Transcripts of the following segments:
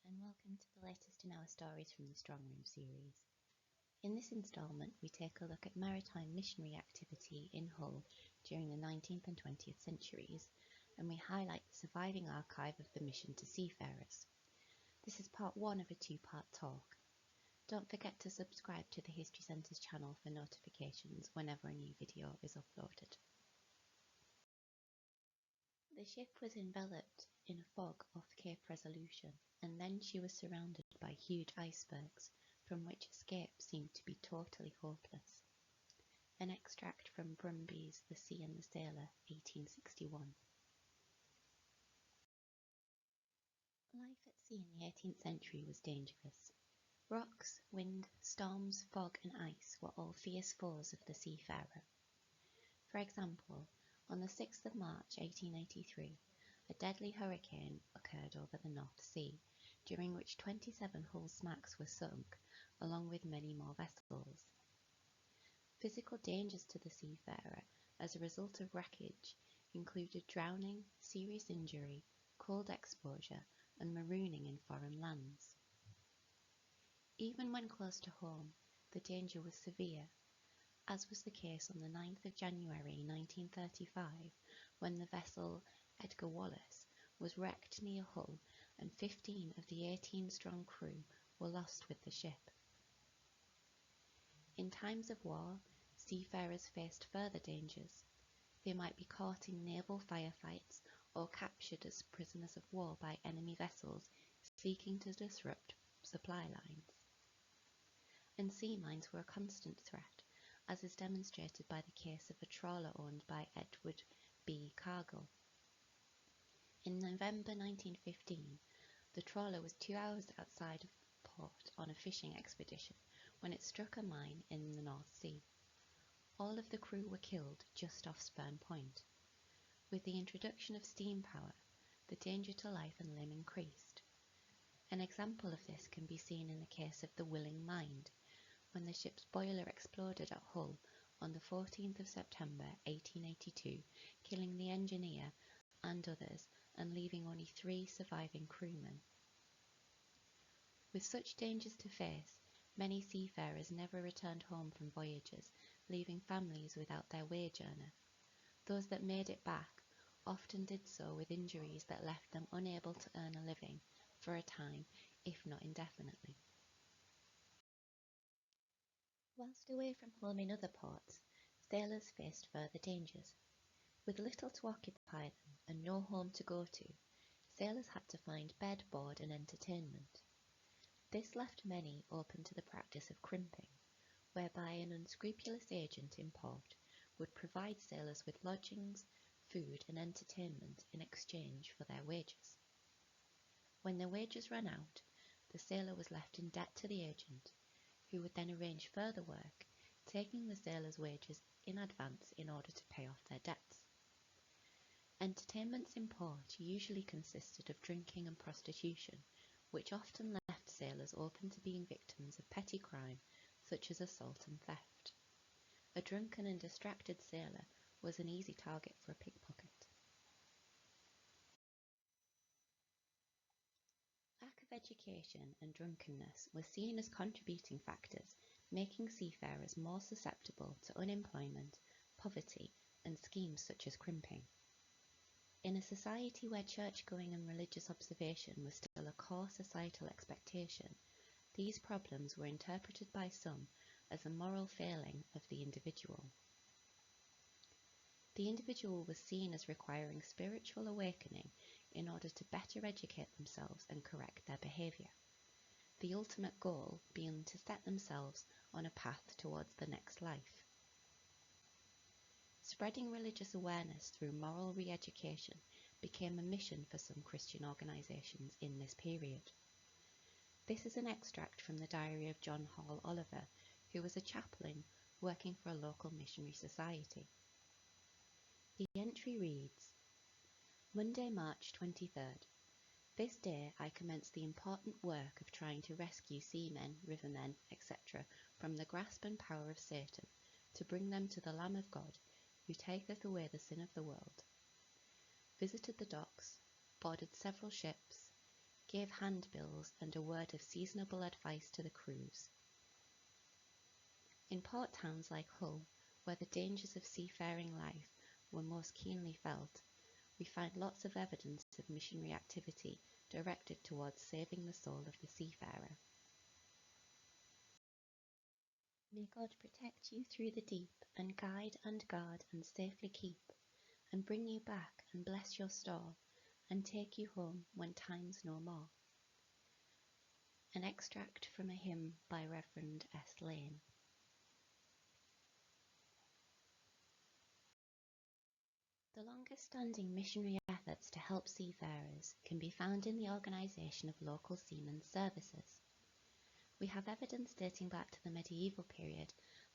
and welcome to the latest in our stories from the Strongrooms series. In this instalment, we take a look at maritime missionary activity in Hull during the 19th and 20th centuries, and we highlight the surviving archive of the mission to seafarers. This is part one of a two-part talk. Don't forget to subscribe to the History Centre's channel for notifications whenever a new video is uploaded. The ship was enveloped in a fog off Cape Resolution, and then she was surrounded by huge icebergs, from which escape seemed to be totally hopeless. An extract from Brumby's The Sea and the Sailor, 1861. Life at sea in the 18th century was dangerous. Rocks, wind, storms, fog and ice were all fierce foes of the seafarer. For example, on the 6th of March 1883, a deadly hurricane occurred over the North Sea, during which 27 hull smacks were sunk, along with many more vessels. Physical dangers to the seafarer as a result of wreckage included drowning, serious injury, cold exposure, and marooning in foreign lands. Even when close to home, the danger was severe, as was the case on the 9th of January 1935, when the vessel Edgar Wallace was wrecked near Hull and 15 of the 18-strong crew were lost with the ship. In times of war, seafarers faced further dangers. They might be caught in naval firefights or captured as prisoners of war by enemy vessels seeking to disrupt supply lines. And sea mines were a constant threat, as is demonstrated by the case of a trawler owned by Edward B. Cargill. In November 1915, the trawler was 2 hours outside of port on a fishing expedition when it struck a mine in the North Sea. All of the crew were killed just off Spurn Point. With the introduction of steam power, the danger to life and limb increased. An example of this can be seen in the case of the Willing Mind, when the ship's boiler exploded at Hull on the 14th of September 1882, killing the engineer and others and leaving only 3 surviving crewmen. With such dangers to face, many seafarers never returned home from voyages, leaving families without their wage earner. Those that made it back often did so with injuries that left them unable to earn a living for a time, if not indefinitely. Whilst away from home in other ports, sailors faced further dangers. With little to occupy them and no home to go to, sailors had to find bed, board and entertainment. This left many open to the practice of crimping, whereby an unscrupulous agent in port would provide sailors with lodgings, food and entertainment in exchange for their wages. When the wages ran out, the sailor was left in debt to the agent, who would then arrange further work, taking the sailors' wages in advance in order to pay off their debts. Entertainments in port usually consisted of drinking and prostitution, which often left sailors open to being victims of petty crime such as assault and theft. A drunken and distracted sailor was an easy target for a pickpocket. Lack of education and drunkenness were seen as contributing factors, making seafarers more susceptible to unemployment, poverty, and schemes such as crimping. In a society where church-going and religious observation was still a core societal expectation, these problems were interpreted by some as a moral failing of the individual. The individual was seen as requiring spiritual awakening in order to better educate themselves and correct their behaviour, the ultimate goal being to set themselves on a path towards the next life. Spreading religious awareness through moral re-education became a mission for some Christian organisations in this period. This is an extract from the diary of John Hall Oliver, who was a chaplain working for a local missionary society. The entry reads, Monday, March 23rd. This day I commenced the important work of trying to rescue seamen, rivermen, etc. from the grasp and power of Satan, to bring them to the Lamb of God, who taketh away the sin of the world. Visited the docks, boarded several ships, gave handbills and a word of seasonable advice to the crews. In port towns like Hull, where the dangers of seafaring life were most keenly felt, we find lots of evidence of missionary activity directed towards saving the soul of the seafarer. May God protect you through the deep, and guide and guard and safely keep, and bring you back and bless your store, and take you home when time's no more. An extract from a hymn by Reverend S. Lane. The longest-standing missionary efforts to help seafarers can be found in the organisation of local seamen's services. We have evidence dating back to the medieval period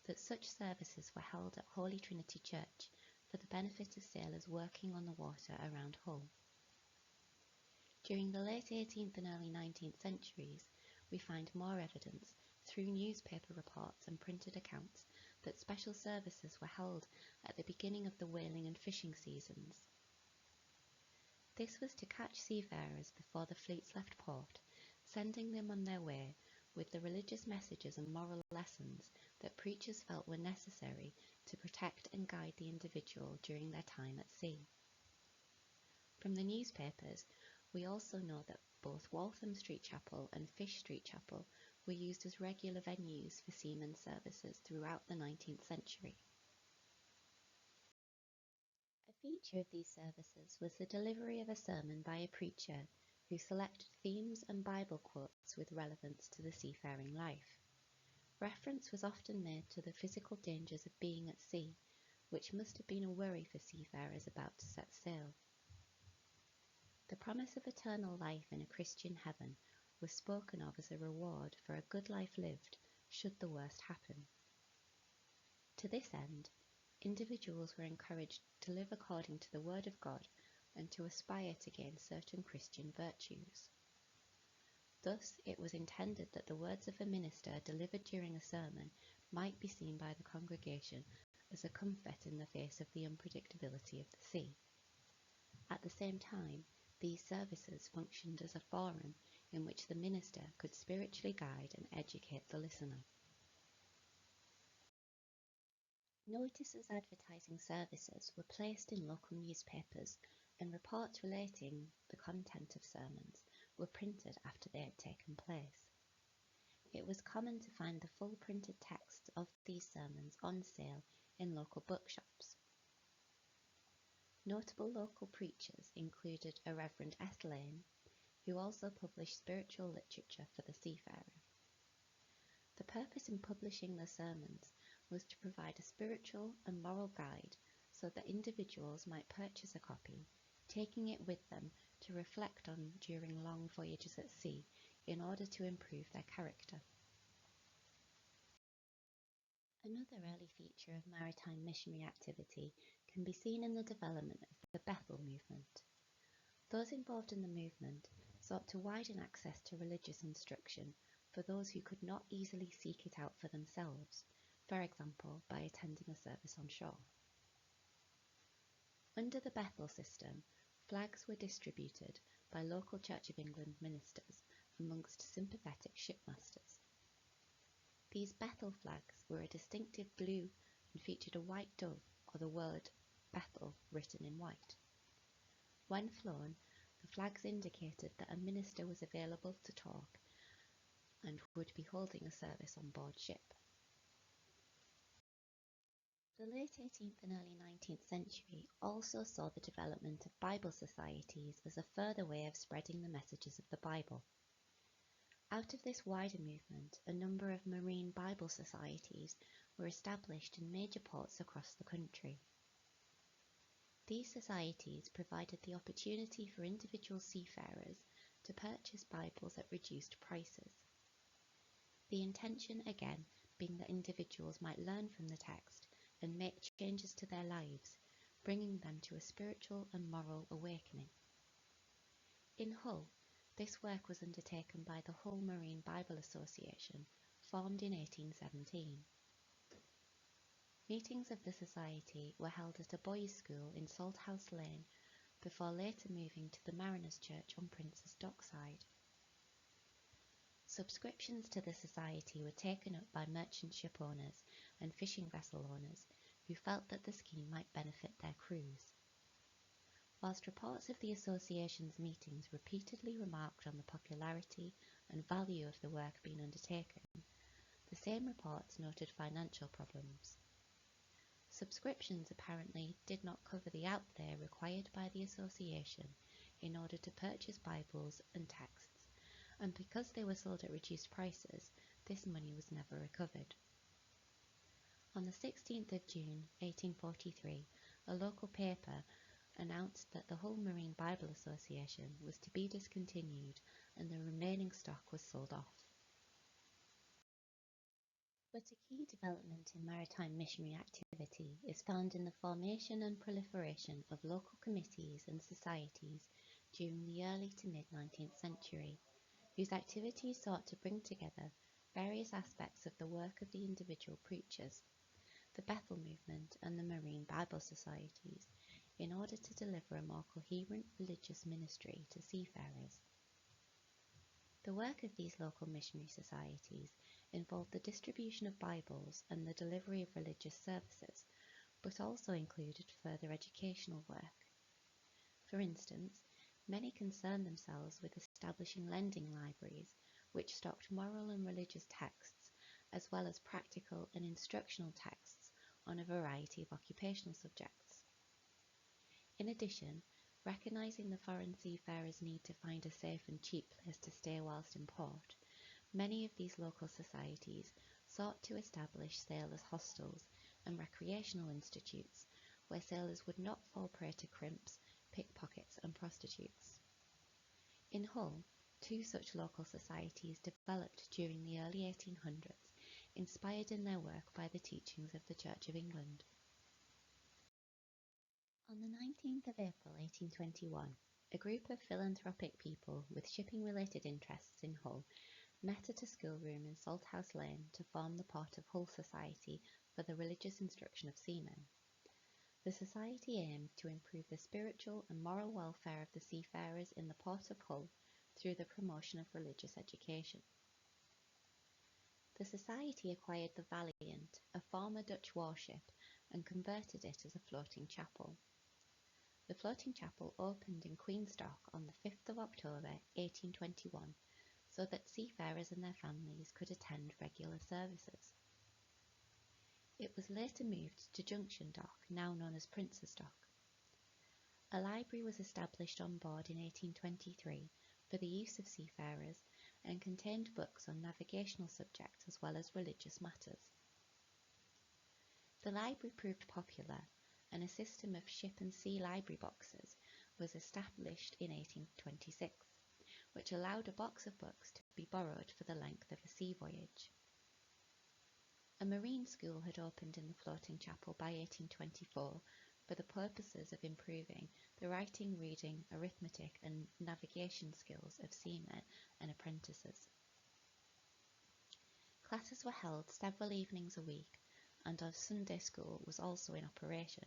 that such services were held at Holy Trinity Church for the benefit of sailors working on the water around Hull. During the late 18th and early 19th centuries, we find more evidence through newspaper reports and printed accounts that special services were held at the beginning of the whaling and fishing seasons. This was to catch seafarers before the fleets left port, sending them on their way with the religious messages and moral lessons that preachers felt were necessary to protect and guide the individual during their time at sea. From the newspapers, we also know that both Waltham Street Chapel and Fish Street Chapel were used as regular venues for seamen services throughout the 19th century. A feature of these services was the delivery of a sermon by a preacher who selected themes and Bible quotes with relevance to the seafaring life. Reference was often made to the physical dangers of being at sea, which must have been a worry for seafarers about to set sail. The promise of eternal life in a Christian heaven was spoken of as a reward for a good life lived, should the worst happen. To this end, individuals were encouraged to live according to the Word of God and to aspire to gain certain Christian virtues. Thus, it was intended that the words of a minister delivered during a sermon might be seen by the congregation as a comfort in the face of the unpredictability of the sea. At the same time, these services functioned as a forum in which the minister could spiritually guide and educate the listener. Notices advertising services were placed in local newspapers, and reports relating the content of sermons were printed after they had taken place. It was common to find the full printed texts of these sermons on sale in local bookshops. Notable local preachers included a Reverend S. Lane, who also published spiritual literature for the seafarer. The purpose in publishing the sermons was to provide a spiritual and moral guide so that individuals might purchase a copy, taking it with them to reflect on during long voyages at sea in order to improve their character. Another early feature of maritime missionary activity can be seen in the development of the Bethel Movement. Those involved in the movement sought to widen access to religious instruction for those who could not easily seek it out for themselves, for example, by attending a service on shore. Under the Bethel system, flags were distributed by local Church of England ministers amongst sympathetic shipmasters. These Bethel flags were a distinctive blue and featured a white dove or the word Bethel written in white. When flown, the flags indicated that a minister was available to talk and would be holding a service on board ship. The late 18th and early 19th century also saw the development of Bible societies as a further way of spreading the messages of the Bible. Out of this wider movement, a number of marine Bible societies were established in major ports across the country. These societies provided the opportunity for individual seafarers to purchase Bibles at reduced prices. The intention, again, being that individuals might learn from the text and make changes to their lives, bringing them to a spiritual and moral awakening. In Hull, this work was undertaken by the Hull Marine Bible Association, formed in 1817. Meetings of the society were held at a boys' school in Salthouse Lane, before later moving to the Mariners' Church on Prince's Dockside. Subscriptions to the society were taken up by merchant ship owners and fishing vessel owners who felt that the scheme might benefit their crews. Whilst reports of the association's meetings repeatedly remarked on the popularity and value of the work being undertaken, the same reports noted financial problems. Subscriptions apparently did not cover the outlay required by the association in order to purchase Bibles and texts, and because they were sold at reduced prices, this money was never recovered. On the 16th of June 1843, a local paper announced that the Hull Marine Bible Association was to be discontinued and the remaining stock was sold off. But a key development in maritime missionary activity is found in the formation and proliferation of local committees and societies during the early to mid-19th century, whose activities sought to bring together various aspects of the work of the individual preachers, the Bethel Movement and the Marine Bible Societies, in order to deliver a more coherent religious ministry to seafarers. The work of these local missionary societies involved the distribution of Bibles and the delivery of religious services, but also included further educational work. For instance, many concerned themselves with establishing lending libraries, which stocked moral and religious texts, as well as practical and instructional texts on a variety of occupational subjects. In addition, recognising the foreign seafarers' need to find a safe and cheap place to stay whilst in port, many of these local societies sought to establish sailors' hostels and recreational institutes where sailors would not fall prey to crimps, pickpockets and prostitutes. In Hull, 2 such local societies developed during the early 1800s, inspired in their work by the teachings of the Church of England. On the 19th of April 1821, a group of philanthropic people with shipping-related interests in Hull met at a schoolroom in Salthouse Lane to form the Port of Hull Society for the religious instruction of seamen. The society aimed to improve the spiritual and moral welfare of the seafarers in the Port of Hull through the promotion of religious education. The society acquired the Valiant, a former Dutch warship, and converted it as a floating chapel. The floating chapel opened in Queenstock on the 5th of October 1821, so that seafarers and their families could attend regular services. It was later moved to Junction Dock, now known as Prince's Dock. A library was established on board in 1823 for the use of seafarers and contained books on navigational subjects as well as religious matters. The library proved popular, and a system of ship and sea library boxes was established in 1826, which allowed a box of books to be borrowed for the length of a sea voyage. A marine school had opened in the floating chapel by 1824 for the purposes of improving the writing, reading, arithmetic and navigation skills of seamen and apprentices. Classes were held several evenings a week, and a Sunday school was also in operation.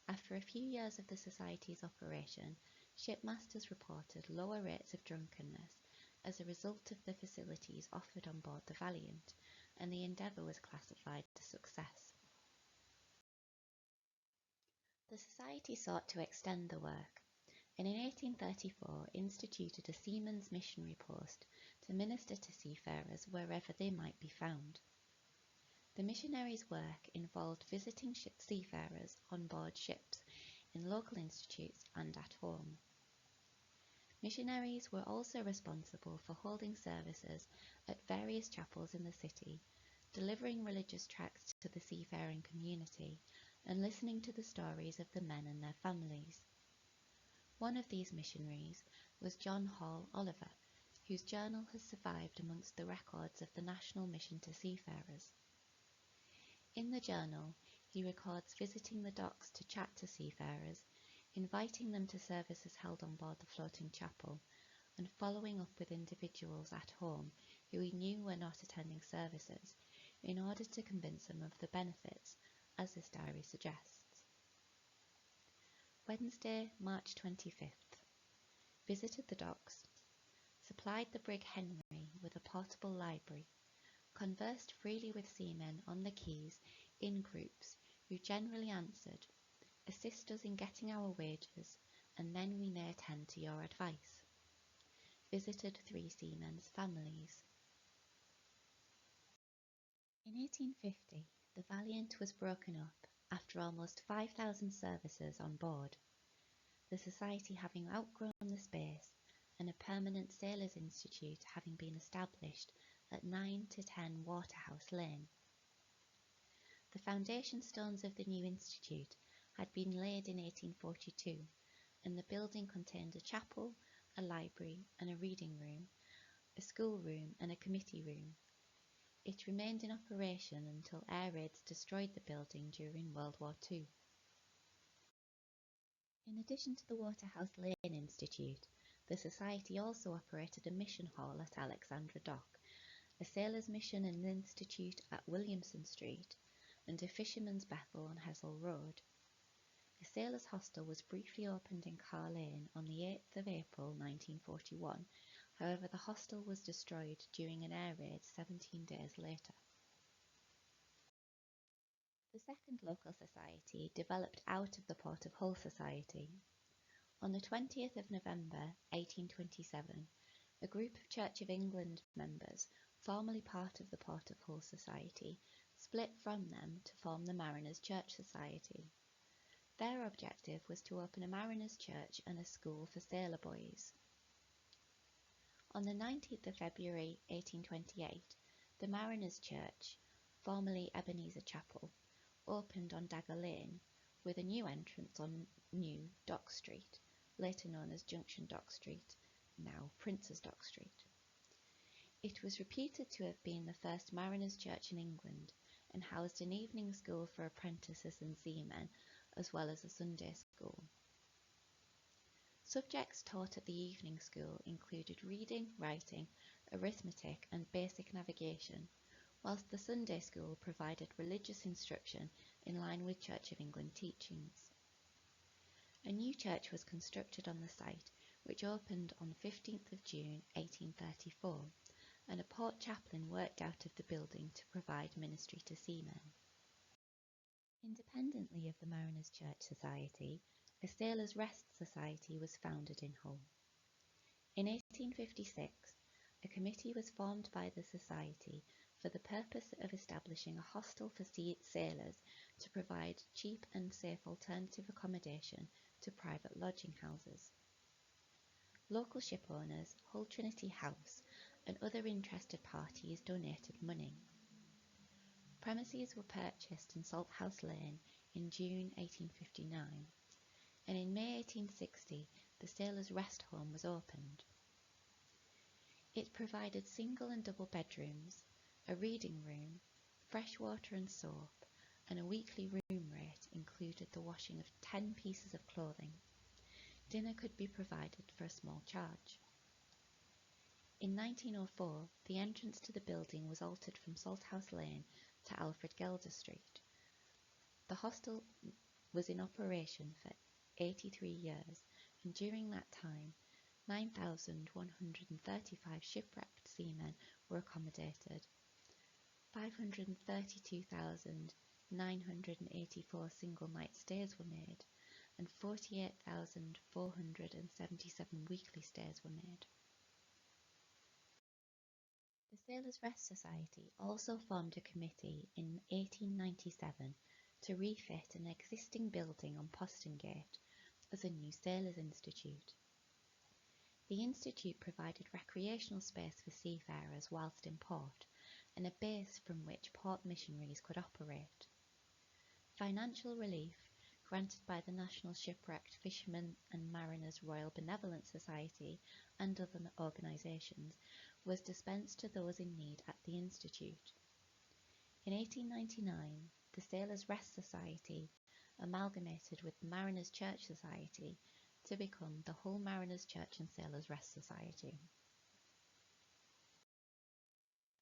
After a few years of the society's operation, shipmasters reported lower rates of drunkenness as a result of the facilities offered on board the Valiant, and the endeavour was classified as a success. The society sought to extend the work, and in 1834 instituted a Seamen's Missionary post to minister to seafarers wherever they might be found. The missionaries' work involved visiting seafarers on board ships, in local institutes and at home. Missionaries were also responsible for holding services at various chapels in the city, delivering religious tracts to the seafaring community, and listening to the stories of the men and their families. One of these missionaries was John Hall Oliver, whose journal has survived amongst the records of the National Mission to Seafarers. In the journal, he records visiting the docks to chat to seafarers, inviting them to services held on board the floating chapel, and following up with individuals at home who he knew were not attending services, in order to convince them of the benefits, as this diary suggests. Wednesday, March 25th. Visited the docks. supplied the brig Henry with a portable library, conversed freely with seamen on the quays in groups who generally answered, "Assist us in getting our wages, and then we may attend to your advice." Visited 3 seamen's families. In 1850, the Valiant was broken up after almost 5,000 services on board, the society having outgrown the space and a permanent Sailors' Institute having been established at 9 to 10 Waterhouse Lane. The foundation stones of the new institute had been laid in 1842, and the building contained a chapel, a library and a reading room, a schoolroom and a committee room. It remained in operation until air raids destroyed the building during World War II. In addition to the Waterhouse Lane Institute, the Society also operated a mission hall at Alexandra Dock, a sailors' mission and institute at Williamson Street, and a fisherman's Bethel on Hessel Road. A sailors' hostel was briefly opened in Carr Lane on the 8th of April 1941, however the hostel was destroyed during an air raid 17 days later. The second local society developed out of the Port of Hull Society. On the 20th of November 1827, a group of Church of England members, formerly part of the Port of Hull Society, split from them to form the Mariners' Church Society. Their objective was to open a Mariners' Church and a school for sailor boys. On the 19th of February 1828, the Mariners' Church, formerly Ebenezer Chapel, opened on Dagger Lane, with a new entrance on New Dock Street, later known as Junction Dock Street, now Prince's Dock Street. It was reputed to have been the first Mariners' Church in England, and housed an evening school for apprentices and seamen, as well as a Sunday school. Subjects taught at the evening school included reading, writing, arithmetic and basic navigation, whilst the Sunday school provided religious instruction in line with Church of England teachings. A new church was constructed on the site, which opened on 15th of June 1834, and a port chaplain worked out of the building to provide ministry to seamen. Independently of the Mariners' Church Society, a Sailors' Rest Society was founded in Hull. In 1856, a committee was formed by the Society for the purpose of establishing a hostel for sailors to provide cheap and safe alternative accommodation to private lodging houses. Local ship owners, Hull Trinity House, and other interested parties donated money. Premises were purchased in Salthouse Lane in June 1859, and in May 1860 the Sailors' Rest Home was opened. It provided single and double bedrooms, a reading room, fresh water and soap, and a weekly room rate included the washing of 10 pieces of clothing. Dinner could be provided for a small charge. In 1904, the entrance to the building was altered from Salthouse Lane to Alfred Gelder Street. The hostel was in operation for 83 years, and during that time, 9,135 shipwrecked seamen were accommodated. 532,984 single night stays were made, and 48,477 weekly stays were made. The Sailors' Rest Society also formed a committee in 1897 to refit an existing building on Postongate as a new Sailors' Institute. The Institute provided recreational space for seafarers whilst in port, and a base from which port missionaries could operate. Financial relief, granted by the National Shipwrecked Fishermen and Mariners Royal Benevolent Society and other organisations, was dispensed to those in need at the Institute. In 1899, the Sailors' Rest Society amalgamated with the Mariners' Church Society to become the Hull Mariners' Church and Sailors' Rest Society.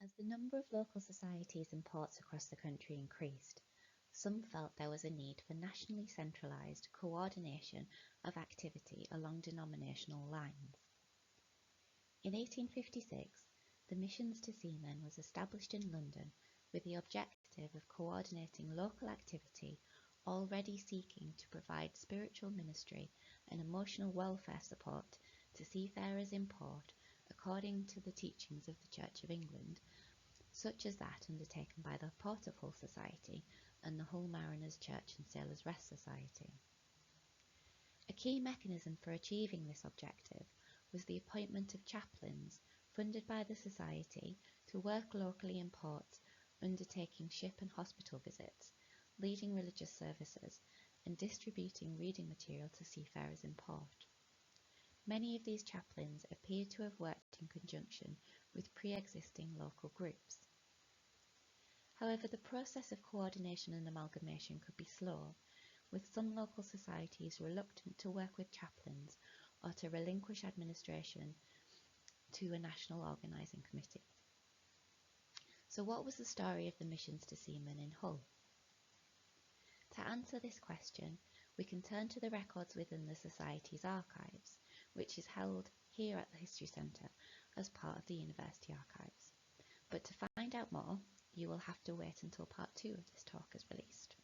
As the number of local societies and ports across the country increased, some felt there was a need for nationally centralised coordination of activity along denominational lines. In 1856, the Missions to Seamen was established in London with the objective of coordinating local activity already seeking to provide spiritual ministry and emotional welfare support to seafarers in port according to the teachings of the Church of England, such as that undertaken by the Port of Hull Society and the Hull Mariners' Church and Sailors' Rest Society. A key mechanism for achieving this objective was the appointment of chaplains funded by the Society to work locally in ports, undertaking ship and hospital visits, leading religious services, and distributing reading material to seafarers in port. Many of these chaplains appear to have worked in conjunction with pre-existing local groups. However, the process of coordination and amalgamation could be slow, with some local societies reluctant to work with chaplains or to relinquish administration to a national organising committee. So what was the story of the Missions to Seamen in Hull? To answer this question, we can turn to the records within the Society's archives, which is held here at the History Centre as part of the University Archives. But to find out more, you will have to wait until part 2 of this talk is released.